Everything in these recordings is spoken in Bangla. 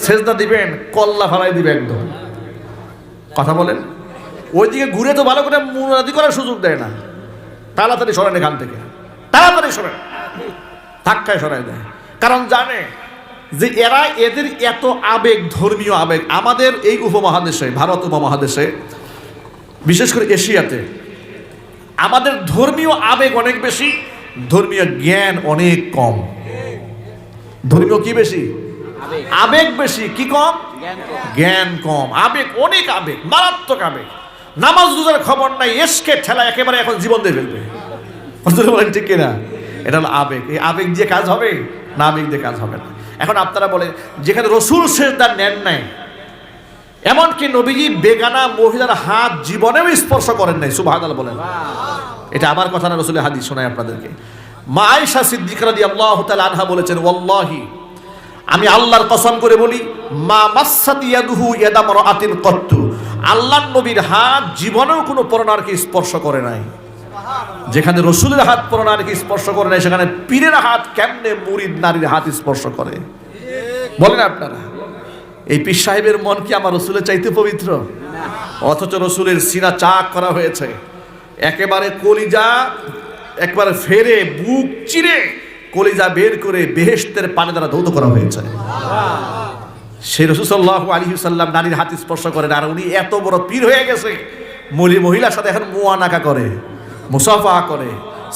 সেজদা দিবেন, কল্লা ফালাই দিবে একদম। কথা বলেন, ওইদিকে ঘুরে তো ভালো করে মুনাদি করার সুযোগ দেয় না। তাড়াতাড়ি সরেন এখান থেকে, তাড়াতাড়ি সরেন, ধাক্কায় সরাই দেয়। কারণ জানে যে এরা, এদের এত আবেগ, ধর্মীয় আবেগ আমাদের এই উপমহাদেশে, ভারত উপমহাদেশে, বিশেষ করে এশিয়াতে আমাদের ধর্মীয় আবেগ অনেক বেশি, ধর্মীয় জ্ঞান অনেক কম। ধর্মীয় কি বেশি? আবেগ বেশি। কি কম? জ্ঞান কম। আবেগ, অনেক আবেগ, মারাত্মক আবেগ। নামাজ রোজার খবর নাই, এসকে ঠেলা একেবারে এখন জীবন দিয়ে ফেলবে। বলেন ঠিক কিনা? এটা হলো আবেগ। এই আবেগ দিয়ে কাজ হবে না, আবেগ দিয়ে কাজ হবে না। এখন আপনারা বলেন, যেখানে রসুল সেজদা নেন নাই, এমনকি নবীজি বেগানা মহিলার হাত জীবনেও স্পর্শ করেন নাই, সুবহানাল্লাহ বলেন। এটা আমার কথা না, রসুলের হাদিস শোনাই আপনাদেরকে। মা আয়েশা সিদ্দিকা রাদিয়াল্লাহু তাআলা আনহা বলেছেন, ওয়াল্লাহি, আমি আল্লাহর কসম করে বলি, মা মাসসাত ইয়াদুহু ইয়াদা মারআতিন কত্তু, আল্লাহর নবীর হাত জীবনেও কোনো পরনারীকে স্পর্শ করে নাই। যেখানে রসুলের হাত পরনারীকে স্পর্শ করে নাই, সেখানে পীরের হাত কেমনে মুরিদ নারীর হাত স্পর্শ করে? বলেন আপনারা, এই পীর সাহেবের মন কি আমার রসুলের চাইতে পবিত্র? অথচ রসুলের সিনা চাক করা হয়েছে, একেবারে কলিজা একবারে ফেরে, বুক চিরে কলিজা বের করে বেহেশতের পানি দ্বারা ধৌত করা হয়েছে। সেই রাসূল সাল্লাল্লাহু আলাইহি ওয়াসাল্লাম নারীর হাত স্পর্শ করেন, আর উনি এত বড় পীর হয়ে গেছে, মহিলার সাথে এখন মুআনাকা করে, মুসাফা করে,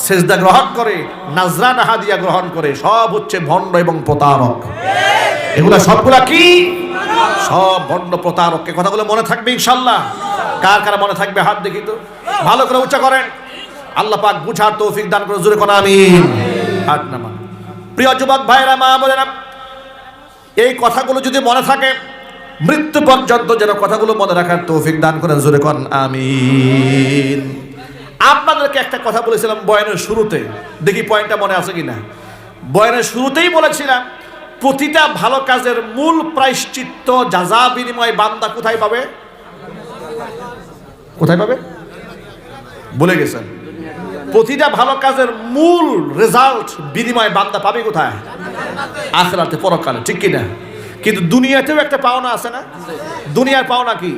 সেজদা গ্রহণ করে, নাজরানা হাদিয়া গ্রহণ করে। সব হচ্ছে ভণ্ড এবং প্রতারক। এগুলা সবগুলা কি? সব ভণ্ড প্রতারক। এই কথাগুলো মনে থাকবে ইনশাআল্লাহ। কার কার মনে থাকবে হাত দেখি তো, ভালো করে উচ্চ করেন। আল্লাহ পাক বুঝার তৌফিক দান করে, জোরে কোন আমিন। হাত নামান। প্রিয় যুবক ভাইরা, মা বোনেরা, এই কথাগুলো যদি মনে থাকে, মৃত্যু পর্যন্ত যেন কথাগুলো মনে রাখার তৌফিক দান করেন, জোরে কোন আমিন। আপনাদেরকে একটা কথা বলেছিলাম বয়ানের শুরুতে, দেখি পয়েন্টটা মনে আছে কিনা। বয়ানের শুরুতেই বলেছিলাম, প্রতিটা ভালো কাজের মূল প্রায়শ্চিত্ত, যাজা বিনিময় বান্দা কোথায় পাবে? কোথায় পাবে? বলে গেছেন। প্রতিটা ভালো কাজের মূল রেজাল্ট, বিনিময় বান্দা পাবে কোথায়? আখিরাতে, পরকালে, ঠিক কিনা? কিন্তু দুনিয়াতেও একটা পাওনা আছে না? দুনিয়ার পাওনা কি?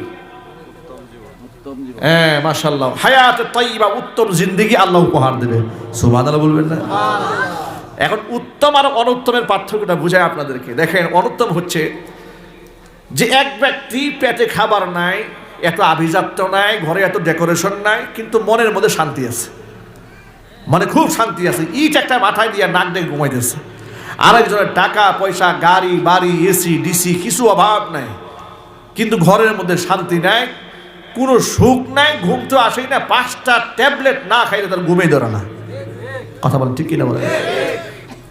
হ্যাঁ, মাশাআল্লাহ, হায়াতে তাইয়্যিবা, উত্তম জিন্দেগি আল্লাহ উপহার দেবে। সুবহানাল্লাহ বলবেন না? এখন উত্তম আর অনুত্তমের পার্থক্যটা বুঝায় আপনাদেরকে। দেখেন, অনুত্তম হচ্ছে যে এক ব্যক্তি পেটে খাবার নাই, এত আভিজাত্য নাই, ঘরে এত ডেকোরেশন নাই, কিন্তু মনের মধ্যে শান্তি আছে, মানে খুব শান্তি আছে, ইট একটা মাথায় দিয়ে নাক ডেকে ঘুমাইতেছে। আরেকজনের টাকা পয়সা, গাড়ি বাড়ি, এসি ডিসি, কিছু অভাব নাই, কিন্তু ঘরের মধ্যে শান্তি নাই, কোনো সুখ নাই, ঘুম তো আসেই না, 5টা ট্যাবলেট না খাইলে তার ঘুমেই ধরে না। কথা বলেন ঠিক কিনা বলেন?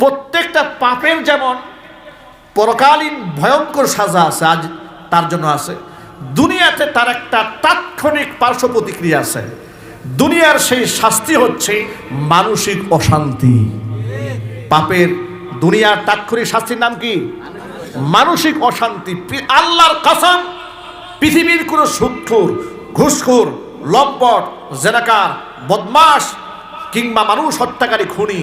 প্রত্যেকটা পাপের যেমন পরকালীন ভয়ঙ্কর সাজা আছে, আজ তার জন্য আছে, দুনিয়াতে তার একটা তাৎক্ষণিক পার্শ্ব প্রতিক্রিয়া আছে। দুনিয়ার সেই শাস্তি হচ্ছে মানসিক অশান্তি। পাপের দুনিয়ার তাৎক্ষণিক শাস্তির নাম কি? মানসিক অশান্তি। আল্লাহর কসম, পৃথিবীর কোন সুদখোর, ঘুষখোর, লম্পট, জেনাকার, বদমাশ কিংবা মানুষ হত্যাকারী, খুনি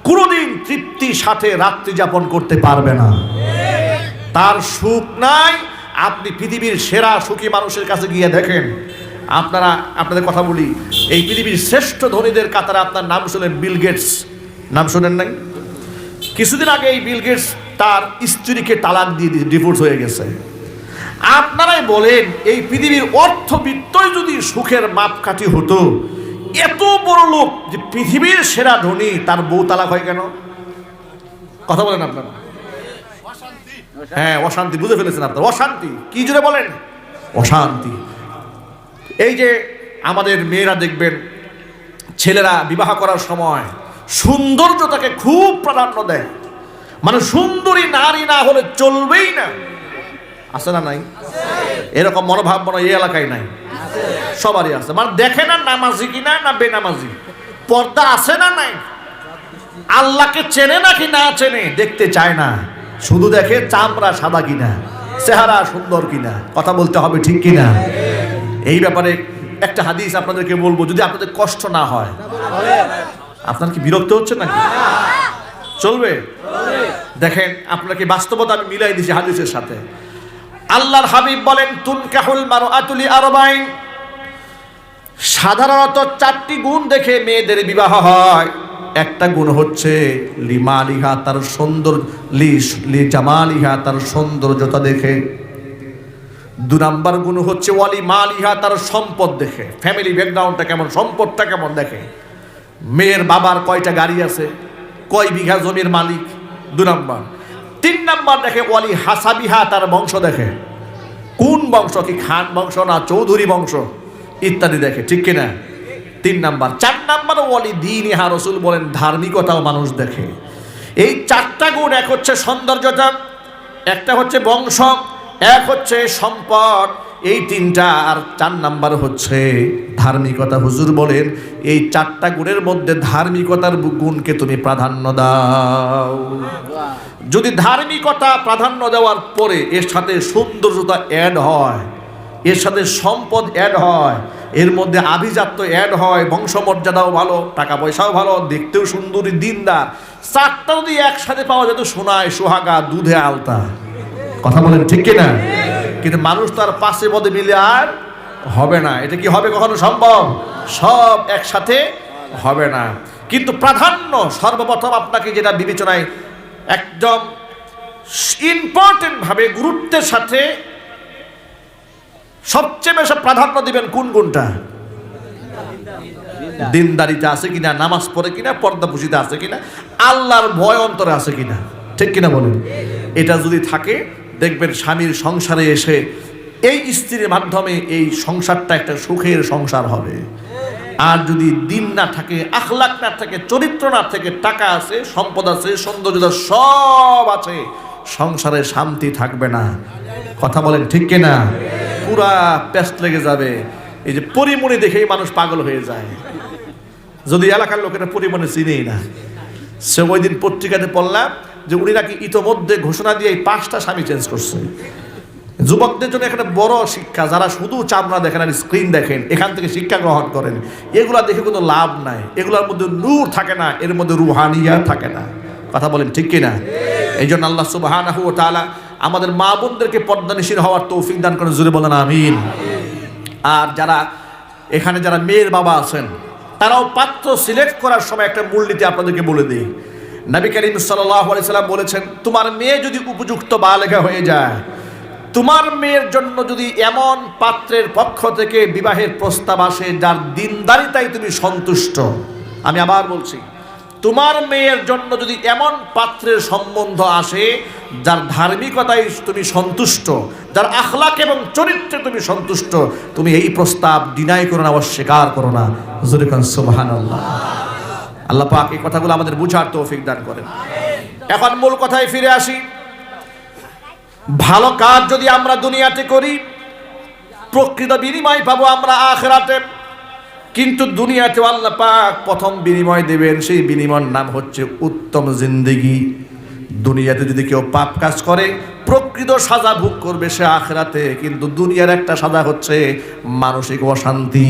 কোনোদিন তৃপ্তির সাথে রাত্রি যাপন করতে পারবে না। তার সুখ নাই। আপনি পৃথিবীর সেরা সুখী মানুষের কাছে গিয়ে দেখেন। আপনাদের কথা বলি, এই পৃথিবীর শ্রেষ্ঠ ধনীদের কাতারে আপনার নাম শুনেন বিল গেটস, নাম শুনেন নাই? কিছুদিন আগে এই বিল গেটস তার স্ত্রীকে তালাক দিয়ে ডিভোর্স হয়ে গেছে। আপনারাই বলেন, এই পৃথিবীর অর্থবিত্তই যদি সুখের মাপকাঠি হতো, এত বড় লোক যে পৃথিবীর সেরা ধনী, তার বউ তালাক হয় কেন? কথা বলেন আপনারা। হ্যাঁ, অশান্তি, বুঝে ফেলেছেন আপনারা। অশান্তি কি জুড়ে বলেন? অশান্তি। এই যে আমাদের মেয়েরা দেখবেন, ছেলেরা বিবাহ করার সময় সৌন্দর্যতাকে খুব প্রাধান্য দেয়, মানে সুন্দরী নারী না হলে চলবেই না। আছে না নাই? এরকম মনোভাব মনে এই এলাকায় নাই, সবারই আছে। মানে দেখে না নামাজি কিনা না বেনামাজি, পর্দা আছে না নাই, আল্লাহকে চেনে নাকি না চেনে দেখতে চায় না, শুধু দেখে চামড়া সাদা কিনা, চেহারা সুন্দর কিনা। কথা বলতে হবে ঠিক কিনা? এই ব্যাপারে একটা হাদিস আপনাদেরকে বলবো, যদি আপনাদের কষ্ট না হয়। আপনার কি বিরক্ত হচ্ছে নাকি? চলবে? দেখেন, আপনাকে বাস্তবতা আমি মিলাই দিছি হাদিসের সাথে। আল্লাহর হাবিব বলেন তুনকাহুল মারআতু লিআরবাইন, সাধারণত 4টি গুণ দেখে মেয়েদের বিবাহ হয়। একটা গুণ হচ্ছে লিমালিহা, তার সৌন্দর্য, লি জামালিহা, তার সৌন্দর্যতা দেখে। 2 নাম্বার গুণ হচ্ছে ওয়ালি মালিহা, তার সম্পদ দেখে, ফ্যামিলি ব্যাকগ্রাউন্ডটা কেমন, সম্পদটা কেমন দেখে। মেয়ের বাবার কয়টা গাড়ি আছে, কয় বিঘা জমির মালিক, 2 নাম্বার। 3 নাম্বার দেখে ওয়ালি হাসাবিহা, তার বংশ দেখে, কোন বংশ, কি খান বংশ না চৌধুরী বংশ ইত্যাদি দেখে, ঠিক কিনা? 3 নাম্বার। 4 নাম্বার ওয়ালি দীনিহা, রাসূল বলেন ধার্মিকতাও মানুষ দেখে। এই 4টা গুণ, এক হচ্ছে সৌন্দর্যতা, একটা হচ্ছে বংশ, এক হচ্ছে সম্পদ, এই 3টা, আর 4 নাম্বার হচ্ছে ধার্মিকতা। হুজুর বলেন এই 4টা গুণের মধ্যে ধার্মিকতার গুণকে তুমি প্রাধান্য দাও। যদি ধার্মিকতা প্রাধান্য দেওয়ার পরে এর সাথে সৌন্দর্যতা অ্যাড হয়, এর সাথে সম্পদ অ্যাড হয়, এর মধ্যে আভিজাত্য অ্যাড হয়, বংশমর্যাদাও ভালো, টাকা পয়সাও ভালো, দেখতেও সুন্দরী, দিনদার, 4টা যদি একসাথে পাওয়া যেত, সোনায় সোহাগা, দুধে আলতা, কথা বলেন ঠিক কিনা? কিন্তু মানুষ তার পাশে পদে মিলে আর হবে না। এটা কি হবে কখনো সম্ভব? সব একসাথে হবে না। কিন্তু প্রাধান্য সর্বপ্রথম আপনাকে যেটা বিবেচনায় একদম ইম্পর্টেন্ট ভাবে, গুরুত্বের সাথে সবচেয়ে বেশি প্রাধান্য দিবেন কোন গুণটা? দিনদারিতে আছে কিনা, নামাজ পড়ে কিনা, পর্দাপুশিতে আছে কিনা, আল্লাহর ভয় অন্তরে আছে কিনা, ঠিক কিনা বলেন? এটা যদি থাকে, দেখবেন স্বামীর সংসারে এসে এই স্ত্রীর মাধ্যমে এই সংসারটা একটা সুখের সংসার হবে। আর যদি দিন না থাকে, আখলাক না থাকে, চরিত্র না থাকে, টাকা আছে, সম্পদ আছে, সৌন্দর্যতা সব আছে, সংসারে শান্তি থাকবে না, কথা বলেন ঠিক কিনা? পুরা পেস্ট লেগে যাবে। এই যে পরিমণি দেখেই মানুষ পাগল হয়ে যায়, যদি এলাকার লোকেরা পরিমণি চিনেই না। সে ওই দিন পত্রিকাতে পড়লাম যে উনি নাকি ইতোমধ্যে ঘোষণা দিয়ে 5টা স্বামী চেঞ্জ করছে। যুবকদের জন্য একটা বড় শিক্ষা, যারা শুধু চামড়া দেখেন আর স্ক্রিন দেখেন, এখান থেকে শিক্ষা গ্রহণ করেন। এগুলা দেখে কোনো লাভ নাই, এগুলোর মধ্যে নূর থাকে না, এর মধ্যে রুহানিয়াত থাকে না, কথা বলেন ঠিক কিনা? এই জন্য আল্লাহ সুবহানাহু ওয়া তাআলা আমাদের মা বোনদেরকে পর্দানিশীল হওয়ার তৌফিক দান করেন, জোরে বলেন আমিন। আর যারা এখানে যারা মেয়ের বাবা আছেন, তারাও পাত্র সিলেক্ট করার সময় একটা মূলনীতি আপনাদেরকে বলে দিই। নবী করিম সাল্লাল্লাহু আলাইহি সাল্লাম বলেছেন, তোমার মেয়ে যদি উপযুক্ত বালেগা হয়ে যায়, তোমার মেয়ের জন্য যদি এমন পাত্রের পক্ষ থেকে বিবাহের প্রস্তাব আসে যার দিনদারিতায় তুমি সন্তুষ্ট, আমি আবার বলছি, তোমার মেয়ের জন্য যদি এমন পাত্রের সম্বন্ধ আসে যার ধার্মিকতায় তুমি সন্তুষ্ট, যার আখলাক এবং চরিত্রে তুমি সন্তুষ্ট, তুমি এই প্রস্তাব ডিনাই করো না, অস্বীকার করো না। হুজুরে কান সুবহানাল্লাহ। আল্লাহ পাক এই কথাগুলো আমাদের বুঝার তৌফিক দান করেন। এখন মূল কথায় ফিরে আসি। ভালো কাজ যদি আমরা দুনিয়াতে করি, প্রকৃত বিনিময় পাবো আমরা আখিরাতে। কিন্তু দুনিয়াতে আল্লাহ পাক প্রথম বিনিময় দেবেন, সেই বিনিময়ের নাম হচ্ছে উত্তম জিন্দেগি। দুনিয়াতে যদি কেউ পাপ কাজ করে, প্রকৃত সাজা ভোগ করবে সে আখিরাতে। কিন্তু দুনিয়ার একটা সাজা হচ্ছে মানসিক অশান্তি।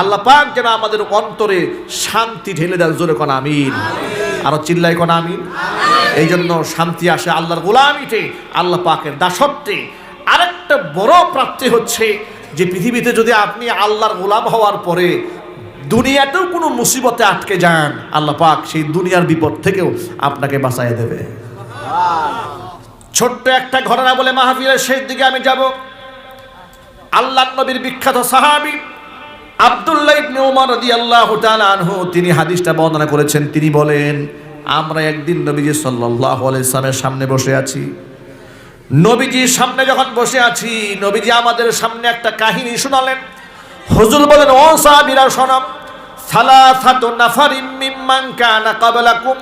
আল্লাহ পাক যেন আমাদের অন্তরে শান্তি ঢেলে দেন, জোরে কোন আমিন, আরো চিল্লাই কোন আমিন। এই জন্য শান্তি আসে আল্লাহর গোলামিতে, আল্লাহ পাকের দাসত্বে। আরেকটা বড় প্রাপ্তি হচ্ছে যে পৃথিবীতে যদি আপনি আল্লাহর গোলাম হওয়ার পরে দুনিয়াতেও কোনো মুসিবতে আটকে যান, আল্লাহ পাক সেই দুনিয়ার বিপদ থেকেও আপনাকে বাঁচাইয়া দেবে। ছোট্ট একটা ঘটনা বলে মাহফিলের শেষ দিকে আমি যাব। আল্লাহর নবীর বিখ্যাত সাহাবী আব্দুল্লাহ ইবনে উমর রাদিয়াল্লাহু তাআলা আনহু, তিনি হাদিসটা বর্ণনা করেছেন। তিনি বলেন, আমরা একদিন নবীজি সাল্লাল্লাহু আলাইহি সাল্লামের সামনে বসে আছি। নবীজির সামনে যখন বসে আছি, নবীজি আমাদের সামনে একটা কাহিনী শোনালেন। হুজুর বলেন, ও সাহাবীরা শোনো, সালাসাতু নাফারিম মিম্মান কানা ক্বাবলাকুম,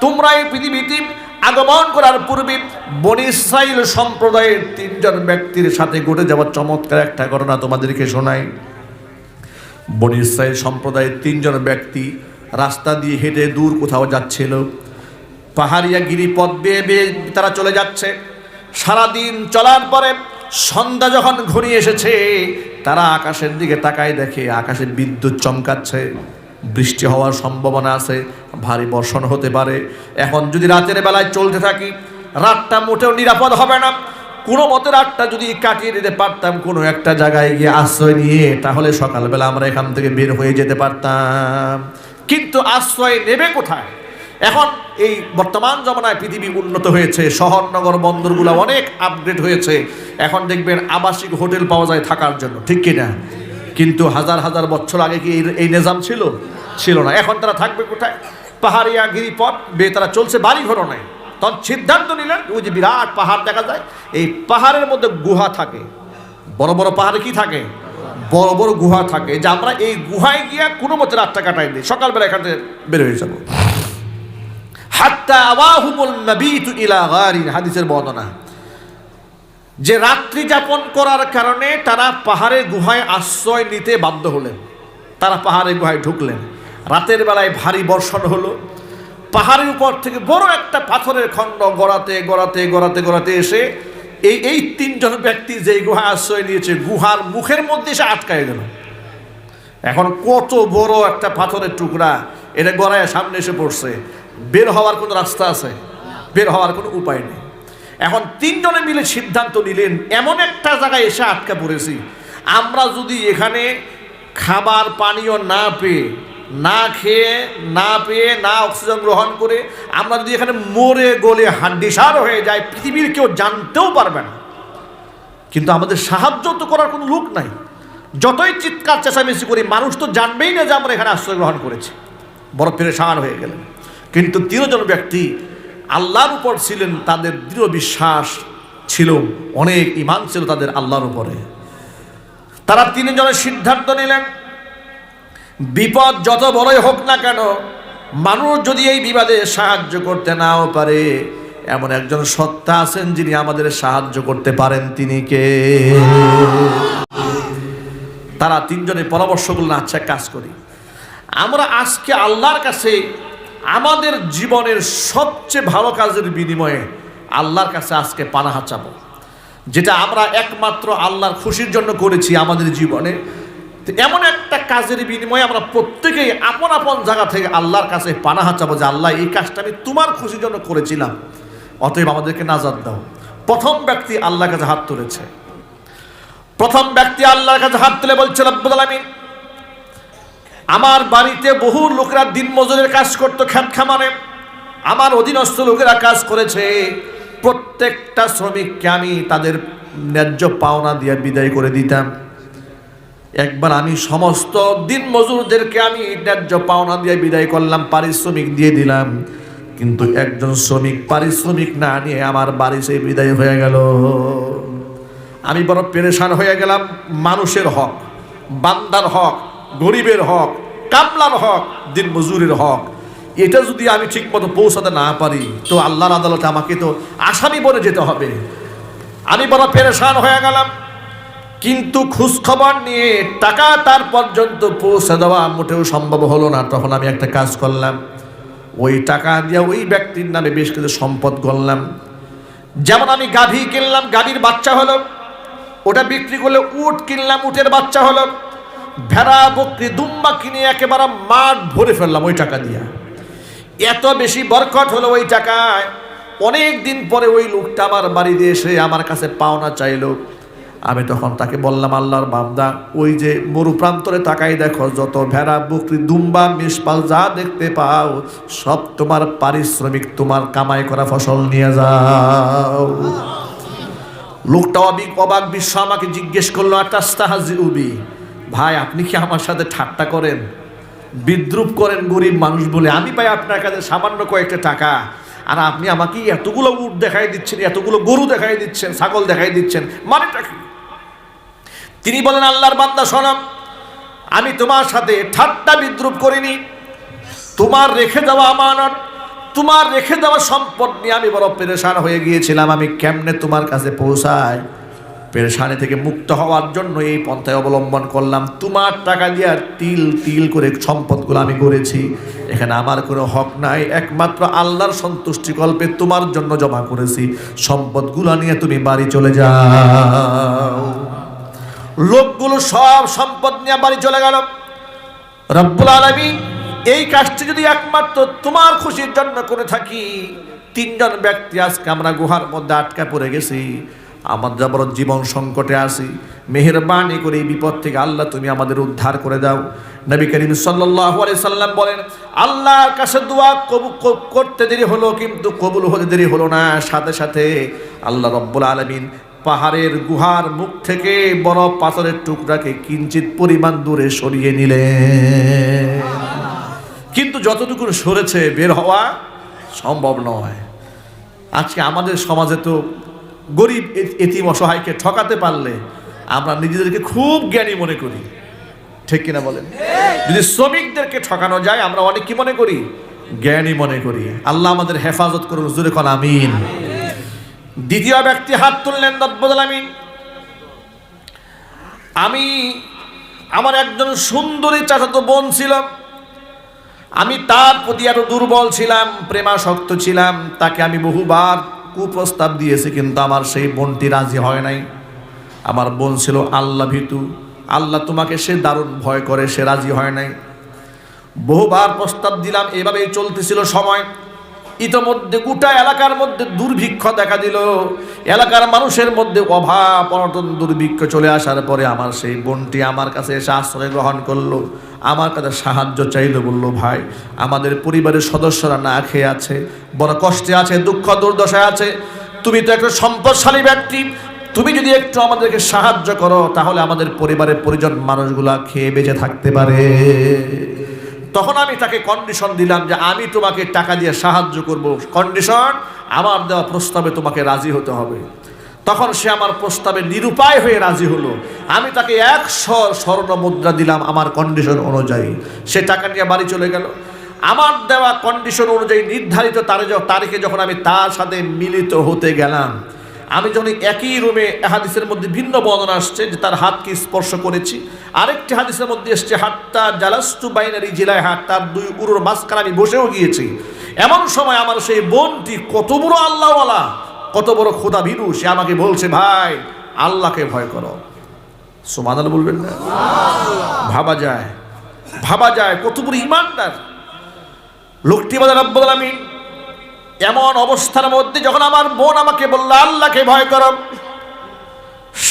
তোমরা এই পৃথিবীতে আগমন করার পূর্বে বনী ইসরাঈল সম্প্রদায়ের 3 জন ব্যক্তির সাথে ঘটে যাওয়া চমৎকার একটা ঘটনা তোমাদেরকে শোনাই। বনী ইসরাঈল সম্প্রদায়ের 3 জন ব্যক্তি রাস্তা দিয়ে হেঁটে দূর কোথাও যাচ্ছিল। পাহাড়িয়া গিরিপথ বেয়ে বেয়ে তারা চলে যাচ্ছে। সারাদিন চলার পরে সন্ধ্যা যখন ঘনিয়ে এসেছে, তারা আকাশের দিকে তাকায়, দেখে আকাশে বিদ্যুৎ চমকাচ্ছে, বৃষ্টি হওয়ার সম্ভাবনা আছে, ভারী বর্ষণ হতে পারে। এখন যদি রাতের বেলায় চলতে থাকি, রাতটা মোটেও নিরাপদ হবে না। কোনো মতে রাতটা যদি কাটিয়ে দিতে পারতাম কোনো একটা জায়গায় গিয়ে আশ্রয় নিয়ে, তাহলে সকালবেলা আমরা এখান থেকে বের হয়ে যেতে পারতাম। কিন্তু আশ্রয় নেবে কোথায়? এখন এই বর্তমান জমানায় পৃথিবী উন্নত হয়েছে, শহর নগর বন্দরগুলো অনেক আপগ্রেড হয়েছে। এখন দেখবেন আবাসিক হোটেল পাওয়া যায় থাকার জন্য, ঠিক কিনা? কিন্তু হাজার হাজার বছর আগে কি এই নিজাম ছিল? ছিল না। এখন তারা থাকবে কোথায়? পাহাড়িয়া গিরিপথ বেয়ে তারা চলছে, বাড়ি ঘর নাই। তখন সিদ্ধান্ত নিলেন, ওই যে বিরাট পাহাড় দেখা যায়, এই পাহাড়ের মধ্যে গুহা থাকে। বড় বড় পাহাড়ে কি থাকে? বড় বড় গুহা থাকে। যে আমরা এই গুহায় গিয়া কোনো মতে রাতটা কাটাই দিই, সকালবেলা এখান থেকে বের হয়ে যাবো। হাত্তা আওয়াহুমুল মাবিতু ইলা গারিন, হাদিসের বর্ণনা যে রাত্রি যাপন করার কারণে তারা পাহাড়ের গুহায় আশ্রয় নিতে বাধ্য হলেন। তারা পাহাড়ের গুহায় ঢুকলেন। রাতের বেলায় ভারী বর্ষণ হলো। পাহাড়ের উপর থেকে বড় একটা পাথরের খণ্ড গড়াতে গড়াতে গড়াতে গড়াতে এসে এই তিনজন ব্যক্তি যেই গুহায় আশ্রয় নিয়েছে গুহার মুখের মধ্যে এসে আটকায় গেল। এখন কত বড় একটা পাথরের টুকরা, এটা গড়ায় সামনে এসে পড়ছে। বের হওয়ার কোনো রাস্তা আছে? বের হওয়ার কোনো উপায় নেই। এখন তিনজনে মিলে সিদ্ধান্ত নিলেন, এমন একটা জায়গায় এসে আটকা পড়েছি, আমরা যদি এখানে খাবার পানীয় না পেয়ে, না খেয়ে, না পেয়ে, না অক্সিজেন গ্রহণ করে আমরা যদি এখানে মরে গলে হাড্ডিসার হয়ে যায়, পৃথিবীর কেউ জানতেও পারবে না। কিন্তু আমাদের সাহায্য তো করার কোনো লোক নাই। যতই চিৎকার চেঁচামেচি করি, মানুষ তো জানবেই না যে আমরা এখানে আশ্রয় গ্রহণ করেছি। বড় পেরেশান হয়ে গেলেন। কিন্তু তিনজন ব্যক্তি আল্লাহর উপর ছিলেন, তাদের দৃঢ় বিশ্বাস ছিল, অনেক ঈমান ছিল তাদের আল্লাহর উপরে। তারা তিনজনের সিদ্ধান্ত নিলেন, বিপদ যত বড়ই হোক না কেন, মানুষ যদি এই বিপদে সাহায্য করতে নাও পারে, এমন একজন সত্তা আছেন যিনি আমাদের সাহায্য করতে পারেন, তিনি কে? তারা তিনজনে পরামর্শ করলেন, আচ্ছা কাজ করি, আমরা আজকে আল্লাহর কাছে আমাদের জীবনের সবচেয়ে ভালো কাজের বিনিময়ে আল্লাহর কাছে আজকে পানাহা চাবো, যেটা আমরা একমাত্র আল্লাহর খুশির জন্য করেছি আমাদের জীবনে। এমন একটা কাজের বিনিময়ে আমরা প্রত্যেকেই আপন আপন জায়গা থেকে আল্লাহর কাছে পানাহা চাবো যে আল্লাহ, এই কাজটা আমি তোমার খুশির জন্য করেছিলাম, অতএব আমাদেরকে নাজাত দাও। প্রথম ব্যক্তি আল্লাহর কাছে হাত তুলেছে। প্রথম ব্যক্তি আল্লাহর কাছে হাত তুলে বলছে, রব্বুল আলামিন, আমার বাড়িতে বহু লোকেরা দিন মজুরের কাজ করতো, খেত খামারে আমার অধীনস্থ লোকেরা কাজ করেছে। প্রত্যেকটা শ্রমিককে আমি তাদের ন্যায্য পাওনা দিয়ে বিদায় করে দিতাম। একবার আমি সমস্ত দিন মজুরদেরকে আমি ন্যায্য পাওনা দিয়ে বিদায় করলাম, পারিশ্রমিক দিয়ে দিলাম। কিন্তু একজন শ্রমিক পারিশ্রমিক না নিয়ে আমার বাড়ি সে বিদায় হয়ে গেল। আমি বড় পেরেশান হয়ে গেলাম। মানুষের হক, বান্দার হক, গরিবের হক, কামলার হক, দিন মজুরের হক, এটা যদি আমি ঠিক মতো পৌঁছাতে না পারি তো আল্লাহর আদালতে আমাকে তো আসামি বনে যেতে হবে। আমি বড় পেরেশান হয়ে গেলাম। কিন্তু খোঁজখবর নিয়ে টাকা তার পর্যন্ত পৌঁছে দেওয়া মোটেও সম্ভব হলো না। তখন আমি একটা কাজ করলাম, ওই টাকা দিয়ে ওই ব্যক্তির নামে বেশ কিছু সম্পদ গড়লাম। যেমন আমি গাভী কিনলাম, গাভীর বাচ্চা হলো, ওটা বিক্রি করলে উট কিনলাম, উটের বাচ্চা হলো। ভেড়া বকরি দুম্বা কিনে একেবারে মাঠ ভরে ফেললাম ওই টাকা দিয়ে। এত বেশি বরকত হলো ওই টাকায়। অনেক দিন পরে ওই লোকটা আমার বাড়িতে এসে আমার কাছে পাওনা চাইলো। আমি তখন তাকে বললাম, আল্লাহর বান্দা, ওই যে মরু প্রান্তরে তাকাই দেখো, যত ভেড়া বকরি দুম্বা মিসপাল যা দেখতে পাও সব তোমার পারিশ্রমিক, তোমার কামাই করা ফসল নিয়ে যাও। লোকটা অবাক বিশ্ব আমাকে জিজ্ঞেস করলো, আতাস্তাহজিউবি, ভাই আপনি কি আমার সাথে ঠাট্টা করেন, বিদ্রুপ করেন গরিব মানুষ বলে? আমি ভাই আপনার কাছে সামান্য কয়েকটা টাকা, আর আপনি আমাকে এতগুলো উট দেখাই দিচ্ছেন, এতগুলো গরু দেখাই দিচ্ছেন, ছাগল দেখাই দিচ্ছেন, মানেটা কি? তিনি বলেন, আল্লাহর বান্দা শোনো, আমি তোমার সাথে ঠাট্টা বিদ্রুপ করিনি। তোমার রেখে দেওয়া আমানত, তোমার রেখে দেওয়া সম্পদ নিয়ে আমি বড় পেরেশান হয়ে গিয়েছিলাম। আমি কেমনে তোমার কাছে পৌঁছাই? পেরেশানি থেকে মুক্ত হওয়ার জন্য এই পন্থায় অবলম্বন করলাম। তোমার টাকা দিয়ে তিল তিল করে সম্পদগুলো আমি করেছি। এখানে আমার কোনো হক নাই, একমাত্র আল্লাহর সন্তুষ্টি কল্পে তোমার জন্য জমা করেছি। সম্পদগুলো নিয়ে তুমি বাড়ি চলে যাও। লোকগুলো সব সম্পদ নিয়ে বাড়ি চলে গেল। রব্বুল আলামিন এই কাজটি যদি একমাত্র তোমার খুশির জন্য করে থাকি, তিনজন ব্যক্তি আজকে আমরা গুহার মধ্যে আটকা পড়ে গেছি। আমরা বড় জীবন সংকটে আছি, মেহেরবানি করে এই বিপদ থেকে আল্লাহ তুমি আমাদের উদ্ধার করে দাও। নবী করিম সাল্লাল্লাহু আলাইহি সাল্লাম বলেন, আল্লাহর কাছে দোয়া করতে দেরি হলো কিন্তু কবুল হতে দেরি হলো না, সাথে সাথে আল্লাহ রাব্বুল আলামিন পাহাড়ের গুহার মুখ থেকে বড় পাথরের টুকরাকে কিঞ্চিত পরিমাণ দূরে সরিয়ে নিলেন। কিন্তু যতটুকু সরেছে বের হওয়া সম্ভব নয়। আজকে আমাদের সমাজে তো গরিব এতিম অসহায়কে ঠকাতে পারলে আমরা নিজেদেরকে খুব জ্ঞানী মনে করি, ঠিক কিনা বলেন? যদি শ্রমিকদেরকে ঠকানো যায় আমরা অনেক কি মনে করি? জ্ঞানী মনে করি। আল্লাহ আমাদের হেফাজত করুন, জোরে কোন আমিন। দ্বিতীয় ব্যক্তি হাত তুললেন, রব্বুল আলামিন আমার একজন সুন্দরী চাচাতো বোন ছিল, আমি তার প্রতি এত দুর্বল ছিলাম, প্রেমাসক্ত ছিলাম, তাকে আমি বহুবার কুপ্রস্তাব দিয়েছি কিন্তু আমার সেই বোনটি রাজি হয় নাই। আমার বোন ছিল আল্লাহ ভীতু, আল্লাহ তোমাকে সে দারুণ ভয় করে, সে রাজি হয় নাই। বহুবার প্রস্তাব দিলাম, এভাবেই চলতেছিল সময়। ইতোমধ্যে গোটা এলাকার মধ্যে দুর্ভিক্ষ দেখা দিল, এলাকার মানুষের মধ্যে অভাব অনটন দুর্ভিক্ষ চলে আসার পরে আমার সেই বোনটি আমার কাছে এসে আশ্রয় গ্রহণ করলো, আমার কাছে সাহায্য চাইলো, বললো ভাই আমাদের পরিবারের সদস্যরা না খেয়ে আছে, বড় কষ্টে আছে, দুঃখ দুর্দশায় আছে, তুমি তো একটা সম্পদশালী ব্যক্তি, তুমি যদি একটু আমাদেরকে সাহায্য করো তাহলে আমাদের পরিবারের পরিজন মানুষগুলা খেয়ে বেঁচে থাকতে পারে। তখন আমি তাকে কন্ডিশন দিলাম যে আমি তোমাকে টাকা দিয়ে সাহায্য করব, কন্ডিশন আমার দেওয়া প্রস্তাবে তোমাকে রাজি হতে হবে। তখন সে আমার প্রস্তাবে নিরুপায় হয়ে রাজি হলো। আমি তাকে 100 স্বর্ণ মুদ্রা দিলাম আমার কন্ডিশন অনুযায়ী। সে টাকা নিয়ে বাড়ি চলে গেল। আমার দেওয়া কন্ডিশন অনুযায়ী নির্ধারিত তারিখে যখন আমি তার সাথে মিলিত হতে গেলাম, আমি যখন একই রুমে, হাদিসের মধ্যে ভিন্ন বর্ণনা আসছে যে তার হাতকে স্পর্শ করেছি, আরেকটি হাদিসের মধ্যে এসছে হাত্তা জালাস্তু বাইনা রিজলাই, হাত তার দুই উরুর মাঝখানে আমি বসেও গিয়েছি। এমন সময় আমার সেই বোনটি কত বড় আল্লাহওয়ালা, কত বড় খোদা ভীরু, সে আমাকে বলছে ভাই আল্লাহকে ভয় করো। সুবহানাল্লাহ বলবেন না? ভাবা যায় কত বড় ঈমানদার লোকটি। বলে রব্বুল আলামিন এমন অবস্থার মধ্যে যখন আমার বোন আমাকে বলল আল্লাহকে ভয় করো,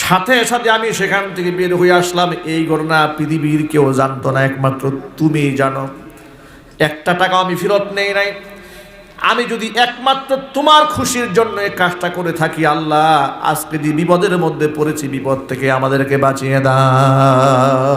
সাথে সাথে আমি সেখান থেকে বের হয়ে আসলাম। এই ঘটনা পৃথিবীর কেউ জানতো না, একমাত্র তুমিই জানো। একটা টাকা আমি ফেরত নেই নাই। আমি যদি একমাত্র তোমার খুশির জন্য এই কাজটা করে থাকি, আল্লাহ আজকে যে বিপদের মধ্যে পড়েছি, বিপদ থেকে আমাদেরকে বাঁচিয়ে দাও।